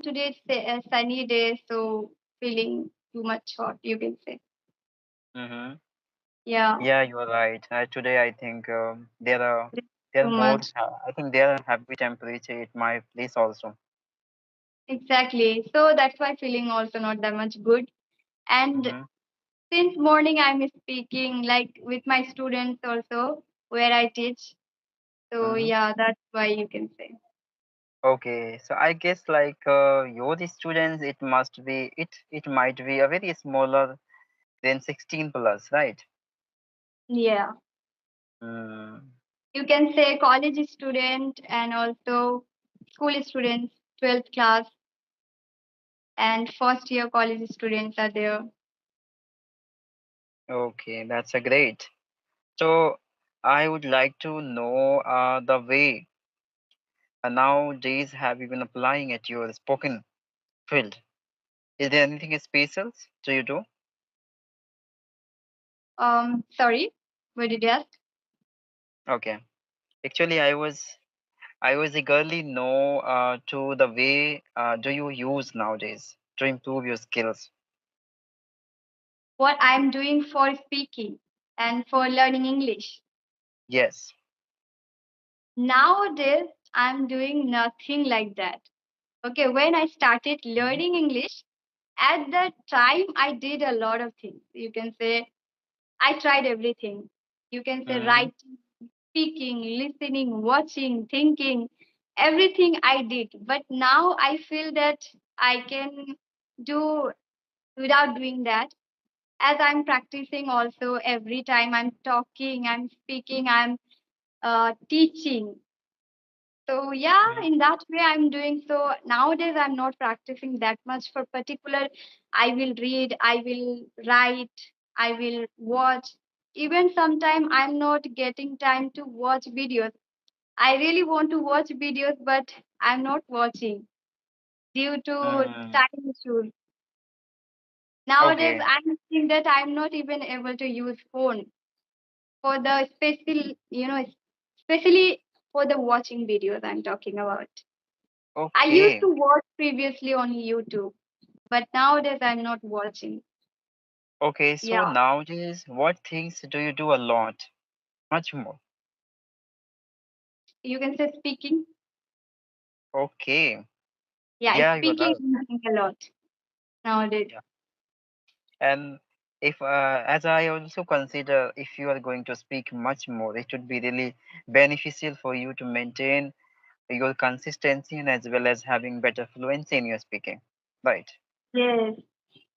today it's a sunny day, so feeling too much hot, you can say. Mm-hmm. Yeah, Yeah, you are right. Today, I think it's there too are more. much. I think there are happy temperature at my place also. Exactly. So that's why feeling also not that much good. And Mm-hmm. since morning I'm speaking like with my students also where I teach. So Mm-hmm. yeah, that's why you can say. Okay, so I guess like your students, it might be a very smaller than 16 plus, right? Yeah. Mm. You can say college student and also school students, 12th class and first year college students are there. Okay, that's a great. So I would like to know the way nowadays have you been applying at your spoken field? Is there anything special do you do? Sorry, what did you ask? Okay, actually I was eagerly know to the way do you use nowadays to improve your skills? What I'm doing for speaking and for learning English. Yes. Nowadays, I'm doing nothing like that. Okay, when I started Mhm. learning English, at that time, I did a lot of things. You can say I tried everything. You can say Mhm. writing, speaking, listening, watching, thinking, everything I did. But now I feel that I can do without doing that. As I'm practicing also every time I'm talking, I'm speaking, I'm teaching. So yeah, Mhm. in that way I'm doing. So nowadays I'm not practicing that much for particular. I will read, I will write, I will watch. Even sometime I'm not getting time to watch videos. I really want to watch videos, but I'm not watching due to Mm. time issues. Nowadays Okay. I'm seeing that I'm not even able to use phone for the special, especially for the watching videos I'm talking about. I used Okay. to watch previously on YouTube, but nowadays I'm not watching. Okay. So Yeah, nowadays, what things do you do a lot? Much more. you can say speaking. Okay. Yeah, Yeah, you are speaking right. I'm doing a lot nowadays. Yeah. And if, as I also consider, if you are going to speak much more, it would be really beneficial for you to maintain your consistency and as well as having better fluency in your speaking. Right. Yes.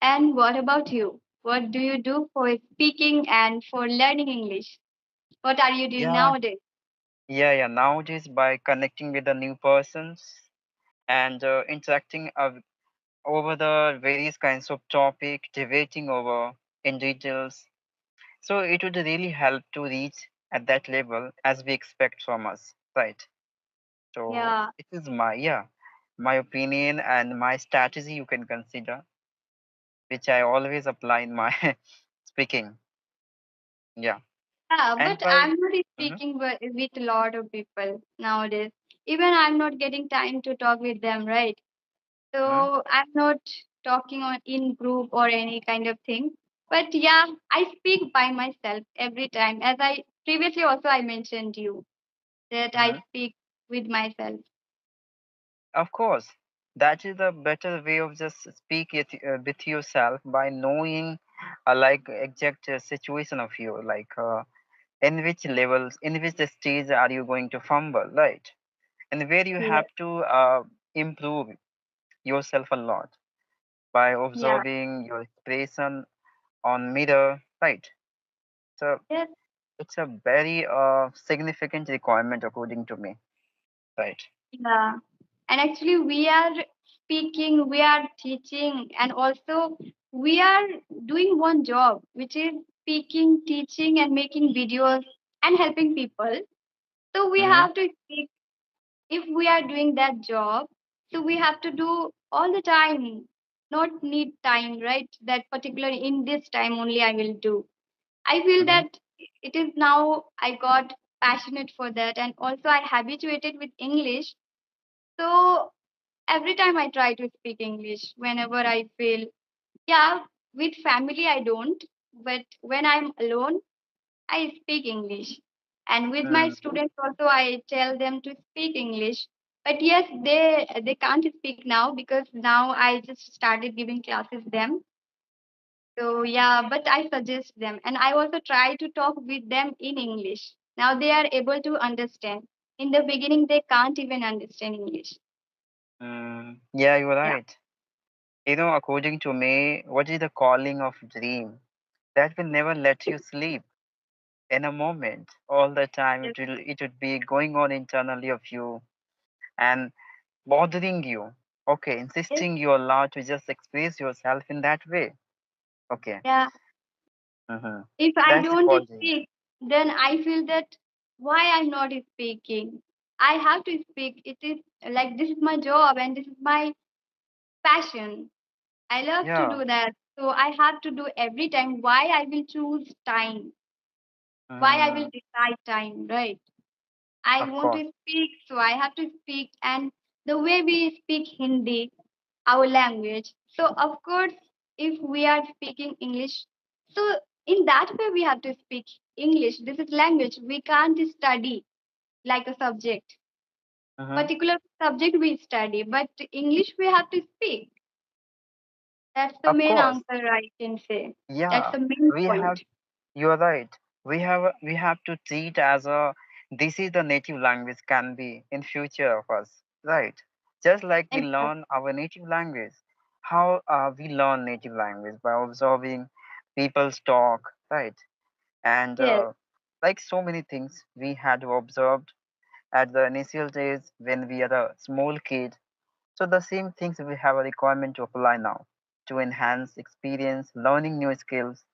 And what about you? What do you do for speaking and for learning English? What are you doing Yeah. nowadays? Yeah. Nowadays, by connecting with the new persons and interacting over the various kinds of topic, debating over in details. So it would really help to reach at that level as we expect from us, right? So Yeah. it is my opinion and my strategy you can consider, which I always apply in my speaking. Yeah, Yeah, and but by I'm not Mhm. speaking with a lot of people nowadays. Even I'm not getting time to talk with them, right? Mhm. So I'm not talking on in group or any kind of thing. But yeah, I speak by myself every time. As I previously also I mentioned you that I Mhm. speak with myself. Of course, that is a better way of just speak it with yourself by knowing like exact situation of you, like in which levels, in which stage are you going to fumble, right? And where you Yeah. have to improve yourself a lot by Yeah. observing your expression on mirror, right? So Yes. it's a very significant requirement according to me, right? Yeah. And actually we are speaking, we are teaching, and also we are doing one job, which is speaking, teaching, and making videos and helping people. So we Mm-hmm. have to speak if we are doing that job, so we have to do all the time, not need time, right? That particular in this time only I will do. I feel Mm-hmm. that it is now I got passionate for that, and also I habituated with English. So Every time I try to speak English whenever I feel, yeah, with family I don't, but when I'm alone, I speak English. And with my Mm, students also, I tell them to speak English. But yes, they can't speak now because now I just started giving classes them. So yeah, but I suggest them, and I also try to talk with them in English. Now they are able to understand. In the beginning, they can't even understand English. yeah, you're Yeah, right. According to me, what is the calling of dream? That will never let you sleep in a moment. All the time, yes, it would be going on internally of you and bothering you. Okay, yes, insisting you allowed to just express yourself in that way. Okay. yeah. Mm-hmm. If I That's the don't calling. speak, then I feel that why I'm not speaking. I have to speak. It is like this is my job and this is my passion. I love to Yeah. do that. So I have to do every time. Why I will choose time? Why I will Mm, decide time, right? I of want course. to speak, so I have to speak. And the way we speak Hindi, our language. So, of course, if we are speaking English, so in that way we have to speak English. This is language. We can't study like a subject. Mm-hmm. Particular subject we study, but English we have to speak. That's the Of main course. answer I can say. That's Yeah. the main We have point. You're right. We have to treat as a this is the native language can be in future of us, right? Just like we Exactly. learn our native language. How we learn native language by observing people's talk, right? And Yes, like so many things we had observed at the initial days when we are a small kid. So the same things we have a requirement to apply now to enhance experience, learning new skills.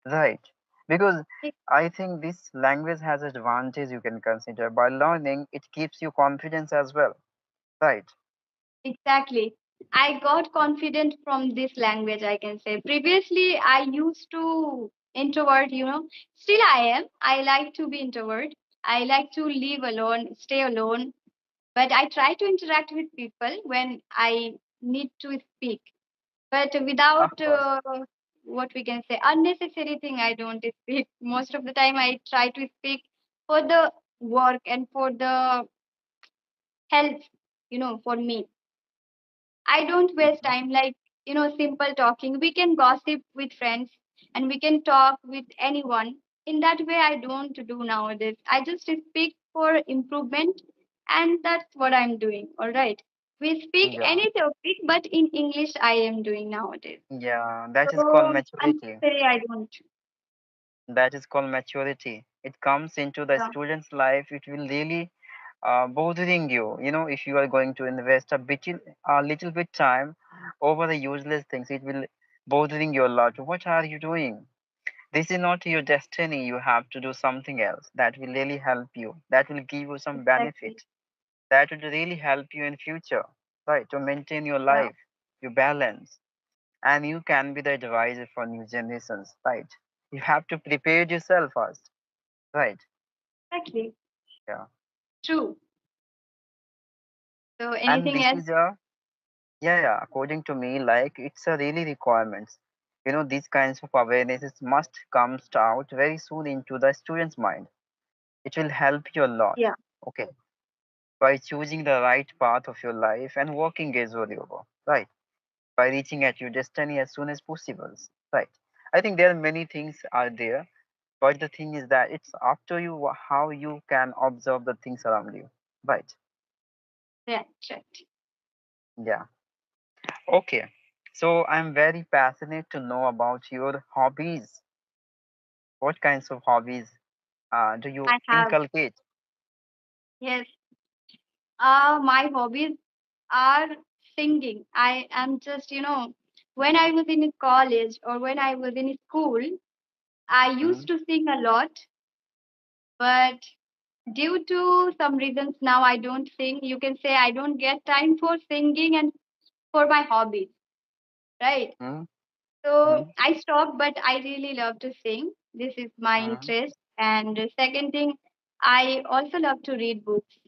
Right. Because e- I think this language has advantage you can consider. By learning, it keeps you confidence as well. Right. exactly. I got confident from this language, I can say. Previously, I used to introvert, Still I am. I like to be introvert. I like to live alone, stay alone. But I try to interact with people when I need to speak. But Of without course. what we can say, unnecessary thing, I don't speak. Most of the time, I try to speak for the work and for the health, for me. I don't waste Mhm. time like, simple talking. We can gossip with friends and we can talk with anyone. In that way, I don't do nowadays. I just speak for improvement and that's what I'm doing. All right. We speak Yeah. any topic, but in English, I am doing nowadays. Yeah. That is called So maturity. unnecessary, I don't. That is called maturity. It comes into the Yeah, student's life. It will really bothering you. If you are going to invest a little bit time over the useless things, it will bothering you a lot. What are you doing? This is not your destiny. You have to do something else that will really help you. That will give you some benefit. exactly. That will really help you in future, right? To maintain your Yeah, life, your balance, and you can be the advisor for new generations, right? You have to prepare yourself first, right? exactly. Yeah. True. So And anything this else? is a yeah, yeah. According to me, like it's a really requirements. These kinds of awarenesses must come out very soon into the student's mind. It will help you a lot. Yeah, Okay, by choosing the right path of your life and working gradually over, right? By reaching at your destiny as soon as possible, right? I think there are many things are there, but the thing is that it's up to you how you can observe the things around you, right? yeah, right. Yeah. Okay. So I'm very passionate to know about your hobbies. What kinds of hobbies do you I have, inculcate? yes. My hobbies are singing. I am just, when I was in college or when I was in school, I Mhm. used to sing a lot, but due to some reasons now I don't sing. You can say I don't get time for singing and for my hobbies, right? Mhm. So Mhm. I stopped, but I really love to sing. This is my Mhm. interest. And the second thing, I also love to read books.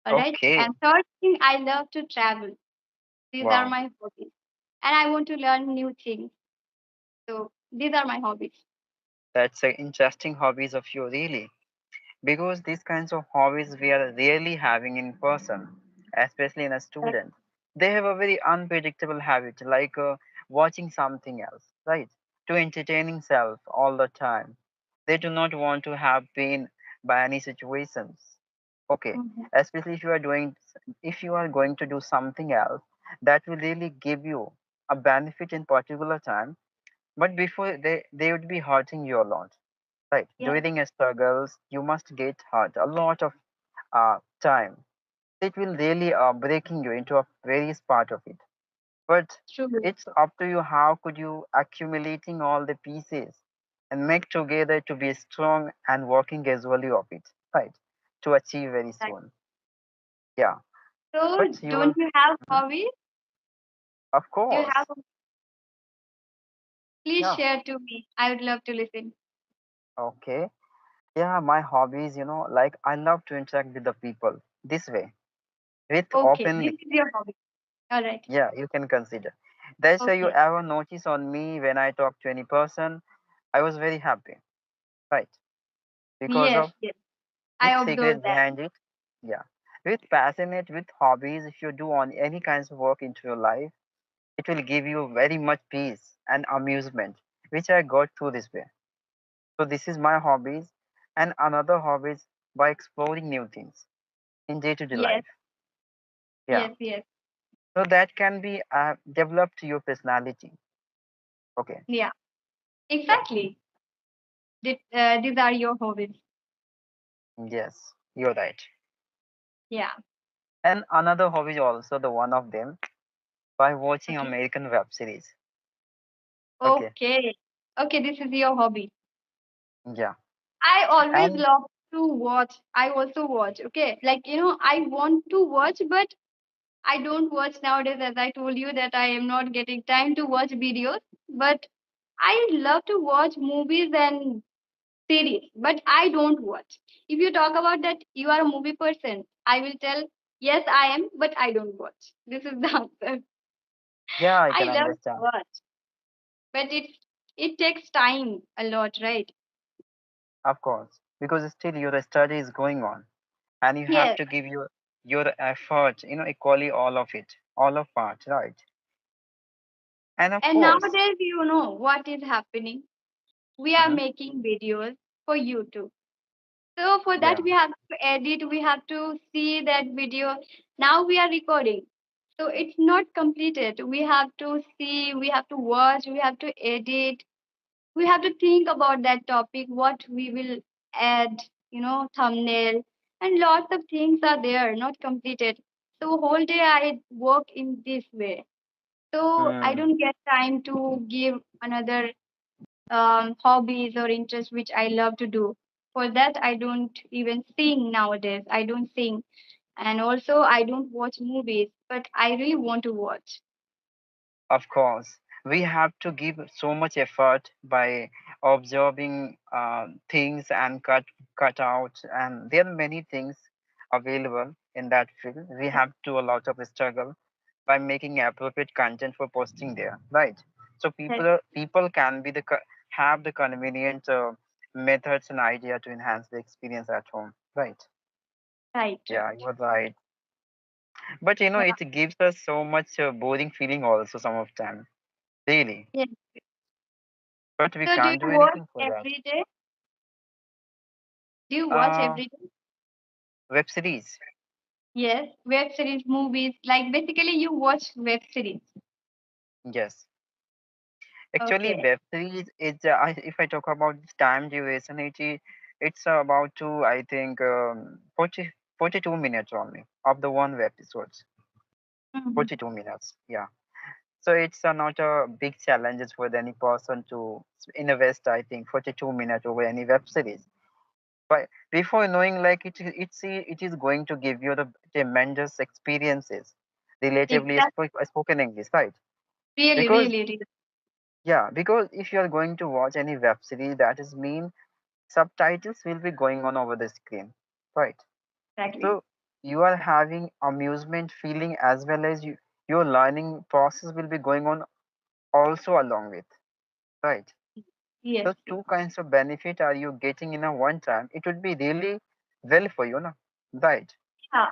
All right. Okay. And third thing, I love to travel. These are Wow. my hobbies. And I want to learn new things. So these are my hobbies. That's a interesting hobbies of you, really. Because these kinds of hobbies we are rarely having in person, especially in a Correct. student. They have a very unpredictable habit, like watching something else, right? To entertaining self all the time. They do not want to have pain by any situations. Okay, Mhm. especially if you are going to do something else that will really give you a benefit in particular time, but before they would be hurting you a lot. Right. Yes, During a struggles, you must get hurt a lot of time. It will really breaking you into a various part of it. But true. it's up to you how could you accumulating all the pieces and make together to be strong and working as well of it. Right. To achieve very Right. soon. Yeah. So But you don't will, you have mhm, hobbies? of Do you have? course. Please Yeah. share to me. I would love to listen. Okay. Yeah, my hobbies, like I love to interact with the people this way with Okay, this openly. is your hobby. All right. Yeah, you can consider. That's why you Okay. ever notice on me when I talk to any person, I was very happy, right? Because Yes, of yes. its I observed secret that. behind it. Yeah. With passionate, with hobbies, if you do on any kinds of work into your life, it will give you very much peace and amusement, which I got through this way. So this is my hobbies and another hobbies by exploring new things in day-to-day Yes, life. Yeah. yes, yes. So that can be developed to your personality. Okay. Yeah, Yeah. exactly. These are your hobbies. Yes, you're right. Yeah. And another hobby also the one of them by watching Okay. American web series. Okay. Okay. Okay, this is your hobby. Yeah. I always And love to watch. I also watch. Okay. Like, I want to watch, but I don't watch nowadays, as I told you that I am not getting time to watch videos. But I love to watch movies and series, but I don't watch. If you talk about that you are a movie person, I will tell yes I am, but I don't watch. This is the answer. yeah, I I can love to understand. watch, but it takes time a lot, right? Of course. Because still your study is going on and you have Yes. to give your effort, equally all of it. All of part, right? And of And course. nowadays, what is happening? We are Hmm. making videos for YouTube. So for that, Yeah. we have to edit, we have to see that video. Now we are recording. So it's not completed. We have to see, we have to watch, we have to edit, we have to think about that topic, what we will add, thumbnail, and lots of things are there, not completed. So whole day I work in this way. So I Hmm. don't get time to give another hobbies or interests which I love to do. For that, I don't even sing nowadays. I don't sing. And also, I don't watch movies, but I really want to watch. Of course, we have to give so much effort by observing things and cut out, and there are many things available in that field. We have to a lot of struggle by making appropriate content for posting there, right? So That, people can be have the convenient methods and idea to enhance the experience at home, right? right, Yeah, right. you're right. But Yeah. it gives us so much boring feeling also some of time, really. Yeah. But we So, do can't you do watch anything for that. every day? Do you watch Uh, every day? Web series. Yes, web series, movies. Like basically, you watch web series. Yes. Actually, Okay. web series is, if I talk about the time duration, it's about I think, 42 minutes only of the one web episodes. Mhm. 42 minutes. Yeah. So it's not a big challenge for any person to invest, I think, 42 minutes over any web series. But before knowing, like it is going to give you the tremendous experiences, relatively Exactly. spoken English, right? Really, Because really, really. yeah, because if you are going to watch any web series, that is mean subtitles will be going on over the screen, right? Exactly. So you are having amusement feeling as well as your learning process will be going on also along with, right? Yes, So two kinds of benefit are you getting in a one time. It would be really well for you, no? Right. yeah.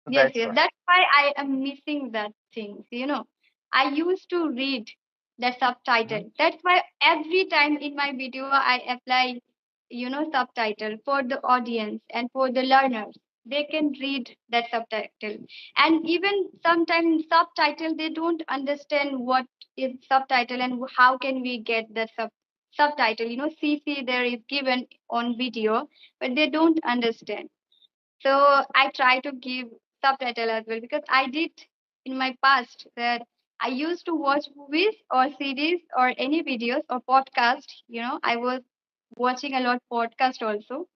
So Yes, that's yes. why. That's why I am missing that things. I used to read the Mhm. subtitle. That's why every time in my video I apply, subtitle for the audience and for the learners. They can read that subtitle. And even sometimes subtitle they don't understand what is subtitle and how can we get the subtitle. CC there is given on video, but they don't understand. So I try to give subtitle as well because I did in my past that I used to watch movies or series or any videos or podcast. I was watching a lot podcast also.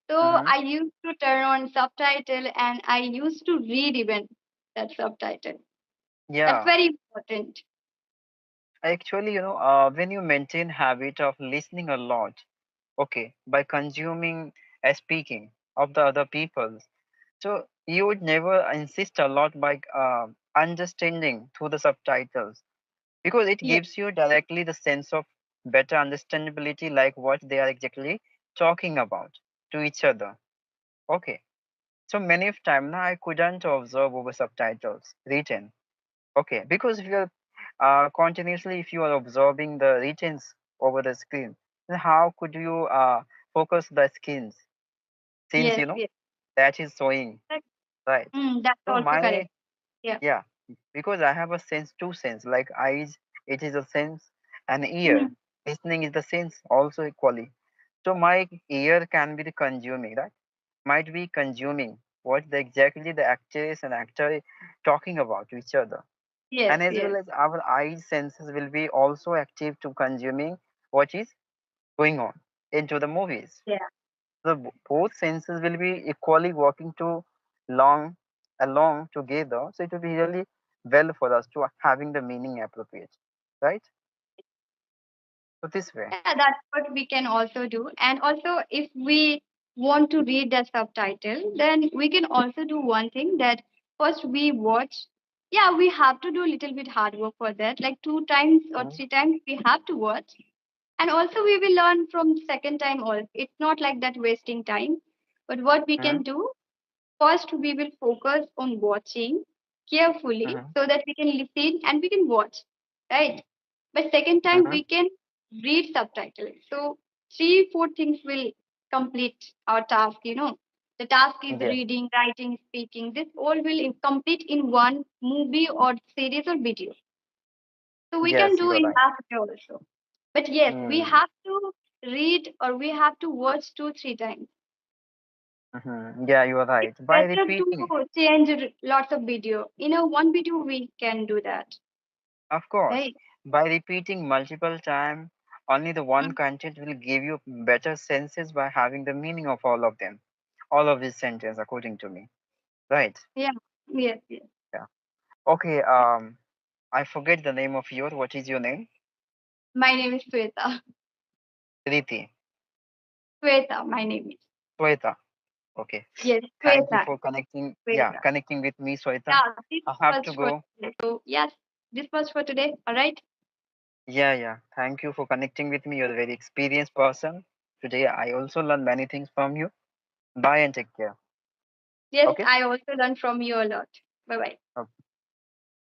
So Mhm. I used to turn on subtitle and I used to read even that subtitle. That's Yeah. very important. Actually, when you maintain habit of listening a lot, okay, by consuming speaking of the other people, so you would never insist a lot by understanding through the subtitles because it Yes, gives you directly the sense of better understandability, like what they are exactly talking about to each other. Okay, so many of time now I couldn't observe over subtitles written. Okay, because if you're continuously, if you are observing the writtens over the screen, then how could you focus the skins since yes, yes. that is showing, That- right? that's So also my correct. Yeah. yeah, because I have a sense, two sense, like eyes, it is a sense, and Mm, ear, listening is the sense also equally. So my ear can be the consuming, right? Might be consuming what exactly the actress and actor talking about to each other, yes, and as yes. well as our eyes senses will be also active to consuming what is going on into the movies. Yeah. So both senses will be equally working to long along together. So it will be really well for us to having the meaning appropriate, right? So this way. Yeah, that's what we can also do. And also, if we want to read the subtitle, then we can also do one thing that first we watch. Yeah, we have to do a little bit hard work for that. Like two times or Mm-hmm. three times we have to watch. And also we will learn from second time also. It's not like that wasting time. But what we Mm-hmm. can do, first we will focus on watching carefully Mm-hmm. so that we can listen and we can watch, right? But second time Mm-hmm. we can read subtitles. So three, four things will complete our task. The task is Yes. reading, writing, speaking. This all will complete in one movie or series or video. So we can Yes, do you are in right. that way also. But yes, we Mm. have to read or we have to watch two, three times. Mm-hmm. Yeah, you are It's right. By better to repeating, change lots of video. One video we can do that, of course, right? by repeating multiple time, only the one Mm. content will give you better senses by having the meaning of all of them, all of these sentences, according to me. Right. Yeah. Yes, yes. Yeah. Okay. I forget the name of your. What is your name? My name is Sweta. Riti. Sweta, my name is. Sweta. Okay. Yes, Thank you Sweta. for connecting. Yeah, Sweta. connecting with me, Sweta. Yeah, this I have was to for go. today. So yes, this was for today. All right. Yeah, yeah. Thank you for connecting with me. You're a very experienced person. Today, I also learned many things from you. Bye and take care. Yes, Okay. I also learned from you a lot. Bye bye. Okay.